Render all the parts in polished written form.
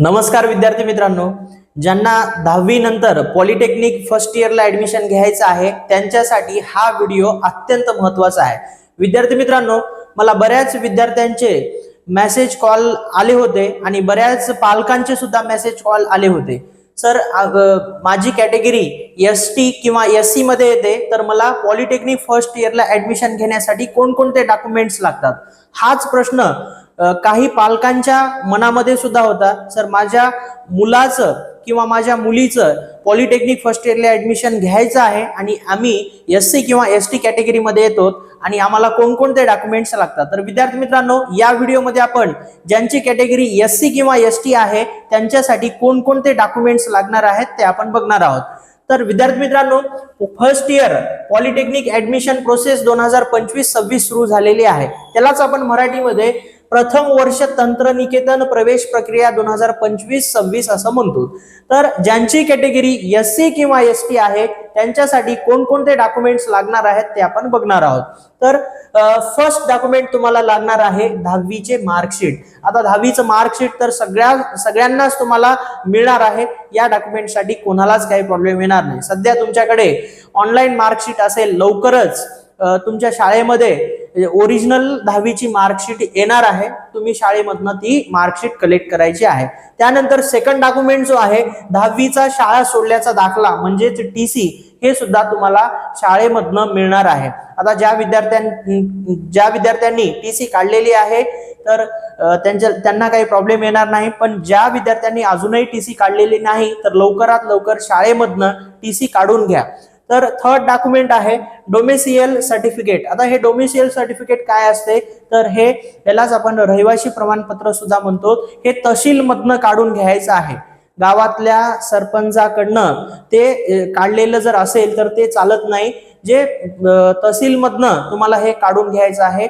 नमस्कार विद्यार्थी मित्रांनो, ज्यांना 10वी नंतर पॉलिटेक्निक फर्स्ट इयरला ऍडमिशन घ्यायचं आहे त्यांच्यासाठी हा व्हिडिओ अत्यंत महत्त्वाचा आहे। विद्यार्थी मित्रांनो, मला बऱ्याच विद्यार्थ्यांचे मेसेज कॉल आले होते आणि बऱ्याच पालकांचे सुद्धा मेसेज कॉल आले होते। सर, माझी कॅटेगरी एसटी किंवा एससी मध्ये येते, तर मला पॉलिटेक्निक फर्स्ट इयरला ऍडमिशन घेण्यासाठी कोणकोणते डॉक्युमेंट्स लागतात, हाच प्रश्न काही पालकांच्या मनामध्ये सुद्धा होता। सर, माझ्या मुलाचं किंवा माझ्या मुलीचं पॉलिटेक्निक फर्स्ट इयरला ऍडमिशन घ्यायचं आहे आणि आम्ही एससी किंवा एसटी कॅटेगरी मध्ये येतो आणि आम्हाला कोणकोणते डॉक्युमेंट्स लागतात। तर विद्यार्थी मित्रांनो, या व्हिडिओमध्ये आपण ज्यांची कॅटेगरी एससी किंवा एसटी आहे त्यांच्यासाठी कोणकोणते डॉक्युमेंट्स लागणार आहेत ते आपण बघणार आहोत। तर विद्यार्थी मित्रांनो, first year polytechnic admission process 2025-26 सुरू झालेली आहे। त्यालाच आपण मराठीमध्ये प्रथम वर्ष तंत्रनिकेतन प्रवेश प्रक्रिया 2025-26 असं म्हणतो। तर ज्यांची कॅटेगरी एससी किंवा एसटी आहे त्यांच्यासाठी कोणकोणते डॉक्युमेंट्स लागणार आहेत ते आपण बघणार आहोत। तर फर्स्ट डॉक्युमेंट तुम्हाला लागणार आहे 10वीचे मार्कशीट। आता 10वीचं मार्कशीट तर सगळ्यांनाच तुम्हाला मिळणार आहे। या डॉक्युमेंटसाठी कोणालाच काही प्रॉब्लेम येणार नाही। सध्या तुमच्याकडे ऑनलाईन मार्कशीट असेल, लवकरच तुमच्या शाळेमध्ये ओरिजिनल 10वीची मार्कशीट येणार आहे। तुम्ही शाळेमधनं ती मार्कशीट कलेक्ट करायची आहे। त्यानंतर सेकंड डॉक्युमेंट जो आहे 10वीचा शाळा सोडल्याचा दाखला म्हणजेच टीसी, हे सुद्धा तुम्हाला शाळेमधनं मिळणार आहे। आता ज्या विद्यार्थ्यांनी टीसी काढलेली आहे तर त्यांना काही प्रॉब्लेम येणार नाही, पण ज्या विद्यार्थ्यांनी अजूनही टीसी काढलेली नाही तर लवकरात लवकर शाळेमधनं टीसी काढून घ्या। तर थर्ड डॉक्युमेंट आहे डोमेसियल सर्टिफिकेट। आता हे डोमेसियल सर्टिफिकेट काय असते, तर यालाच आपण रहिवासी प्रमाणपत्र सुद्धा म्हणतो। हे तहसील मधनं काढून घ्यायचं आहे। गावातल्या सरपंचाकडनं ते काढलेलं जर असेल तर ते चालत नाही। जे तहसील मधनं तुम्हाला हे काढून घ्यायचं आहे।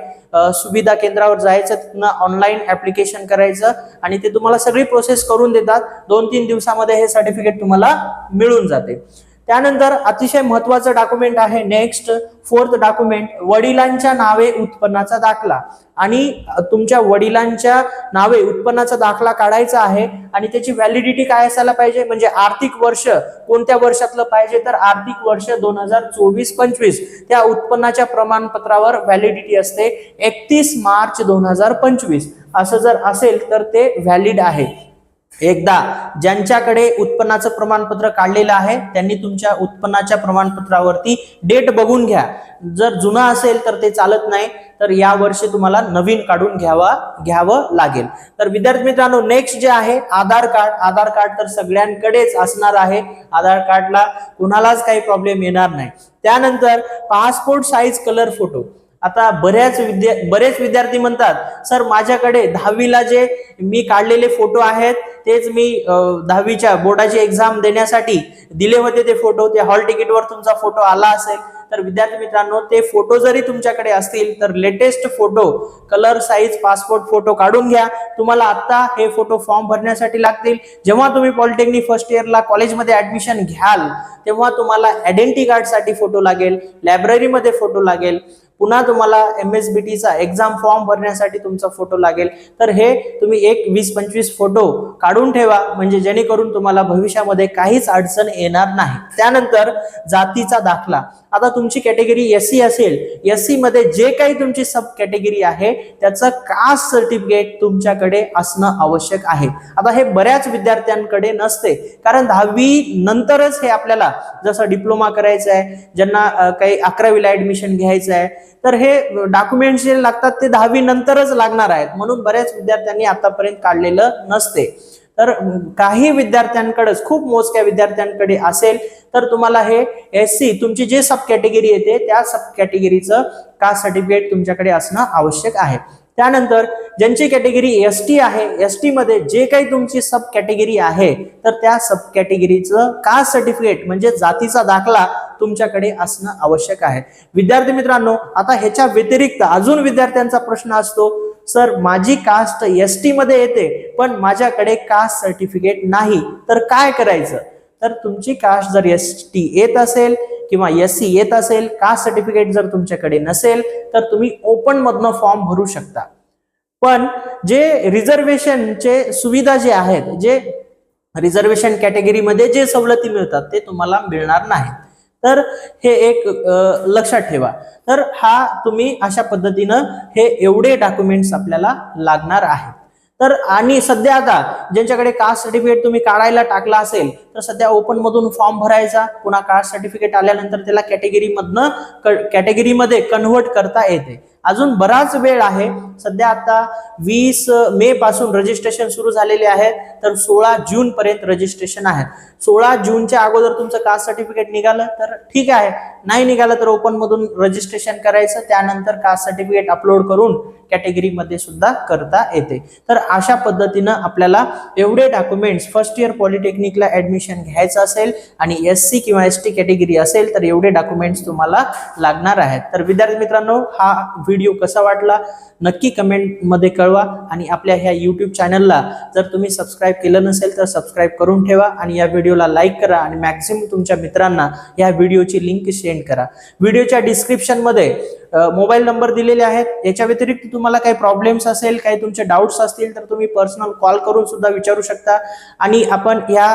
सुविधा केंद्रावर जायचं, तिथनं ऑनलाईन ऍप्लिकेशन करायचं आणि ते तुम्हाला सगळी प्रोसेस करून देतात। 2-3 दिवसामध्ये हे सर्टिफिकेट तुम्हाला मिळून जाते। त्यानंतर अतिशय महत्त्वाचं डॉक्युमेंट आहे नेक्स्ट फोर्थ डॉक्युमेंट, वडिलांच्या नावे उत्पन्नाचा दाखला। आणि तुमच्या वडिलांच्या नावे उत्पन्नाचा दाखला काढायचा आहे आणि त्याची व्हॅलिडिटी काय असायला पाहिजे, म्हणजे आर्थिक वर्ष कोणत्या वर्षातलं पाहिजे, तर आर्थिक वर्ष 2024-25। त्या उत्पन्नाच्या प्रमाणपत्रावर व्हॅलिडिटी असते 31 मार्च 2025। असं जर असेल तर ते व्हॅलिड आहे। एकदा ज्यांच्याकडे उत्पन्नाचं प्रमाणपत्र काढलेलं आहे त्यांनी तुमच्या उत्पन्नाच्या प्रमाणपत्रावरती डेट बघून घ्या। जर जुना असेल तर ते चालत नाही, तर या वर्षी तुम्हाला नवीन काढून घ्यावं लागेल। तर विद्यार्थी मित्रांनो, नेक्स्ट जे आहे आधार कार्ड। आधार कार्ड तर सगळ्यांकडेच असणार आहे। आधार कार्डला कुणालाच काही प्रॉब्लेम येणार नाही। त्यानंतर पासपोर्ट साईज कलर फोटो। आता बरेच विद्यार्थी म्हणतात, सर माझ्याकडे 10वीला जे मी काढलेले फोटो आहेत तेच मी 10वीच्या बोर्डाची एक्झाम देण्यासाठी दिले होते ते फोटो, ते हॉल तिकीटवर तुमचा फोटो आला असेल। तर विद्यार्थी मित्रांनो, ते फोटो जरी तुमच्याकडे असतील तर latest photo colour size passport photo काढून घ्या। तुम्हाला आता हे फोटो फॉर्म भरण्यासाठी लागतील। जेव्हा तुम्ही पॉलिटेक्निक फर्स्ट इयरला कॉलेजमध्ये ऍडमिशन घ्याल तेव्हा तुम्हाला आयडेंटिटी कार्ड साठी फोटो लागेल, लायब्ररीमध्ये फोटो लागेल, पुन्हा तुम्हाला MSBTचा एक्झाम फॉर्म भरण्यासाठी तुमचा फोटो लागेल। तर हे तुम्ही 20-25 फोटो काढून ठेवा, म्हणजे जेणेकरून तुम्हाला भविष्यामध्ये काहीच अडचण येणार नाही। त्यानंतर जातीचा दाखला। आता तुमची कॅटेगरी एससी असेल, एससी मध्ये जे काही तुमची सब कॅटेगरी आहे त्याचं कास्ट सर्टिफिकेट तुमच्याकडे असणं आवश्यक आहे। आता हे बऱ्याच विद्यार्थ्यांकडे नसते, कारण 10वी नंतरच हे आपल्याला जसं डिप्लोमा करायचं आहे, ज्यांना काही 11वीला ऍडमिशन घ्यायचं आहे, तर हे डॉक्युमेंट्स जे लागतात ते 10वी नंतरच लागणार आहेत। म्हणून बऱ्याच विद्यार्थ्यांनी आतापर्यंत काढलेलं नसते। तर काही विद्यार्थ्यांकडेच, खूप मोजक्या विद्यार्थ्यांकडे असेल तर तुम्हाला हे एससी तुमची जे सब कॅटेगरी येते त्या सब कॅटेगरीचं कास्ट सर्टिफिकेट तुमच्याकडे असणं आवश्यक आहे। त्यानंतर ज्यांची कॅटेगरी एसटी आहे, एसटी मध्ये जे काही तुमची सब कॅटेगरी आहे तर त्या सब कॅटेगरीचं कास्ट सर्टिफिकेट म्हणजे जातीचा दाखला तुमच्याकडे असणं आवश्यक आहे। विद्यार्थी मित्रांनो, आता ह्याच्या व्यतिरिक्त अजून विद्यार्थ्यांचा प्रश्न असतो, सर माझी कास्ट एसटी मध्ये येते पण माझ्याकडे कास्ट सर्टिफिकेट नाही, तर काय करायचं? तर तुमची कास्ट जर एसटी येत असेल किंवा एससी येत असेल, कास्ट सर्टिफिकेट जर तुमच्याकडे नसेल तर तुम्ही ओपन मधनं फॉर्म भरू शकता। पण जे रिझर्वेशनचे सुविधा जे आहेत, जे रिझर्वेशन कॅटेगरीमध्ये जे सवलती मिळतात ते तुम्हाला मिळणार नाही. तर हे एक लक्षात ठेवा. तर हा तुम्ही अशा पद्धतीनं हे एवढे डॉक्युमेंट्स आपल्याला लागणार आहेत. तर आणि सध्या आता ज्यांच्याकडे कास्ट सर्टिफिकेट तुम्ही काढायला टाकला असेल तर सध्या ओपन मधून फॉर्म भरायचा, पुन्हा कास्ट सर्टिफिकेट आल्यानंतर त्याला कॅटेगरीमध्ये कन्व्हर्ट करता येते. अजून बराच वेळ आहे. सध्या आता 20 मे पासून रजिस्ट्रेशन सुरू झालेले आहे, तर 16 जून पर्यंत रजिस्ट्रेशन आहे. 16 जूनच्या अगोदर तुमचं कास्ट सर्टिफिकेट निघालं तर ठीक आहे, नाही निघालं तर ओपन मधून रजिस्ट्रेशन करायचं, त्यानंतर कास्ट सर्टिफिकेट अपलोड करून कॅटेगरीमध्ये सुद्धा करता येते. तर अशा पद्धतीनं आपल्याला एवढे डॉक्युमेंट्स फर्स्ट इयर पॉलिटेक्निकला ऍडमिशन घ्यायचं असेल आणि SC किंवा ST कॅटेगरी असेल तर एवढे डॉक्युमेंट्स तुम्हाला लागणार आहेत. तर विद्यार्थी मित्रांनो, हा व्हिडिओ कसा वाटला नक्की कमेंट मध्ये कळवा आणि आपल्या ह्या YouTube चॅनलला जर तुम्ही सबस्क्राईब केलं नसेल तर सबस्क्राईब करून ठेवा आणि या व्हिडिओला लाईक करा आणि मॅक्सिमम तुमच्या मित्रांना या व्हिडिओची लिंक सेंड करा. व्हिडिओच्या डिस्क्रिप्शन मध्ये मोबाईल नंबर दिलेले आहेत. याच्या व्यतिरिक्त तुम्हाला काही प्रॉब्लेम्स असेल, काही तुमचे डाऊट्स असतील तर तुम्ही पर्सनल कॉल करून सुद्धा विचारू शकता. आणि आपण या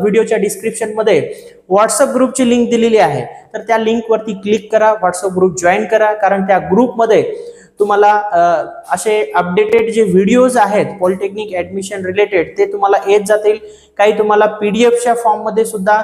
व्हिडिओच्या डिस्क्रिप्शन मध्ये व्हॉट्सअप ग्रुपची लिंक दिलेली आहे, तर त्या लिंक वरती क्लिक करा, व्हॉट्सअप ग्रुप जॉईन करा. कारण त्या ग्रुपमध्ये तुम्हाला असे अपडेटेड जे व्हिडिओज आहेत पॉलिटेक्निक ऍडमिशन रिलेटेड ते तुम्हाला येत जातील. काही तुम्हाला पीडीएफच्या फॉर्म मध्ये सुद्धा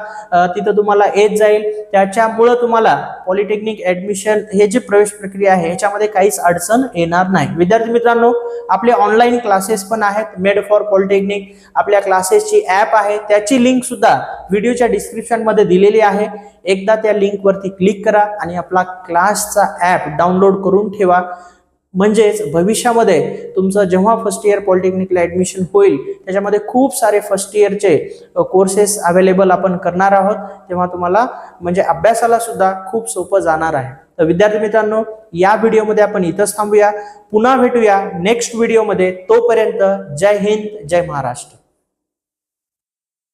तिथं तुम्हाला येत जाईल. त्याच्यामुळे तुम्हाला पॉलिटेक्निक ऍडमिशन हे जे प्रवेश प्रक्रिया आहे याच्यामध्ये काहीच अडचण येणार नाही. विद्यार्थी मित्रांनो, आपले ऑनलाईन क्लासेस पण आहेत मेड फॉर पॉलिटेक्निक. आपल्या क्लासेसची ऍप आहे, त्याची लिंक सुद्धा व्हिडिओच्या डिस्क्रिप्शन मध्ये दिलेली आहे. एकदा त्या लिंक वरती क्लिक करा आणि आपला क्लासचा ऍप डाउनलोड करून ठेवा. म्हणजेच भविष्यामध्ये तुमचं जेव्हा फर्स्ट इयर पॉलिटेक्निकला ऍडमिशन होईल त्याच्यामध्ये खूप सारे फर्स्ट इयरचे कोर्सेस अवेलेबल आपण करणार आहोत, तेव्हा तुम्हाला म्हणजे अभ्यासाला सुद्धा खूप सोपं जाणार आहे. तर विद्यार्थी मित्रांनो, या व्हिडिओमध्ये आपण इथंच थांबूया. पुन्हा भेटूया नेक्स्ट व्हिडिओमध्ये. तोपर्यंत जय हिंद, जय महाराष्ट्र.